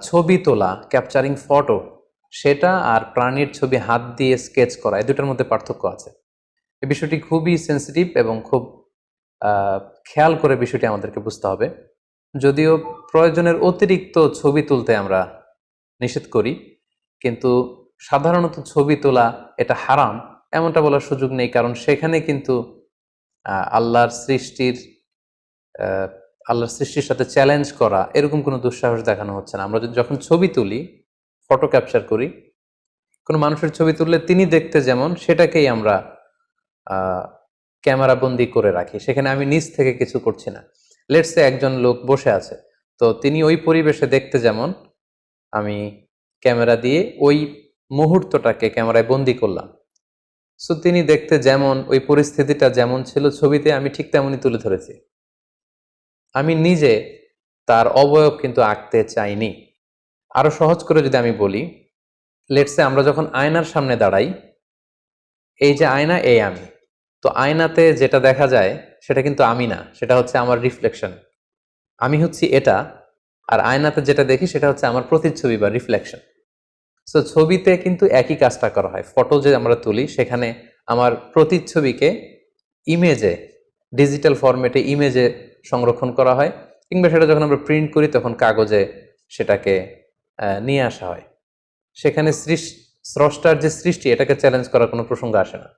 ছবি তোলা, capturing photo, সেটা আর প্রাণীর ছবি হাত দিয়ে স্কেচ করা, এই দুটার মধ্যে পার্থক্য আছে। এই বিষয়টি খুবই সেন্সিটিভ এবং খুব খেয়াল করে বিষয়টি আমাদেরকে বুঝতে হবে। যদিও প্রয়োজনের অতিরিক্ত ছবি তুলতে আমরা নিষেধ করি, কিন্তু সাধারণত ছবি তোলা এটা হারাম এমনটা বলার সুযোগ নেই, কারণ সেখানে কিন্তু আল্লাহর সৃষ্টির আল্লাহর সৃষ্টির সাথে চ্যালেঞ্জ করা এরকম কোনো দুঃসাহস দেখানো হচ্ছে না। আমরা যখন ছবি তুলি, ফটো ক্যাপচার করি, কোনো মানুষের ছবি তুললে তিনি দেখতে যেমন, সেটাকেই আমরা ক্যামেরা বন্দি করে রাখি। সেখানে আমি নিজ থেকে কিছু করছি না। লেটস সে একজন লোক বসে আছে, তো তিনি ওই পরিবেশে দেখতে যেমন, আমি ক্যামেরা দিয়ে ওই মুহূর্তটাকে ক্যামেরায় বন্দি করলাম। সো তিনি দেখতে যেমন, ওই পরিস্থিতিটা যেমন ছিল ছবিতে, আমি ঠিক তেমনই তুলে ধরেছি। আমি নিজে তার অবয়ব কিন্তু আঁকতে চাইনি। আরো সহজ করে যদি আমি বলি, লেটস সে আমরা যখন আয়নার সামনে দাঁড়াই, এই যে আয়না, এই আমি, তো আয়নাতে যেটা দেখা যায় সেটা কিন্তু আমি না, সেটা হচ্ছে আমার রিফ্লেকশন। আমি হচ্ছি এটা, আর আয়নাতে যেটা দেখি সেটা হচ্ছে আমার প্রতিচ্ছবি বা রিফ্লেকশন। সো ছবিতে কিন্তু একই কাজটা করা হয়। ফটো যে আমরা তুলি, সেখানে আমার প্রতিচ্ছবিকে ইমেজে, ডিজিটাল ফরম্যাটে ইমেজে সংরক্ষণ করা হয়, কিংবা সেটা যখন আমরা প্রিন্ট করি তখন কাগজে সেটাকে নিয়ে আসা হয়। সেখানে স্রষ্টার যে সৃষ্টি, এটাকে চ্যালেঞ্জ করার কোনো প্রসঙ্গ আসে না।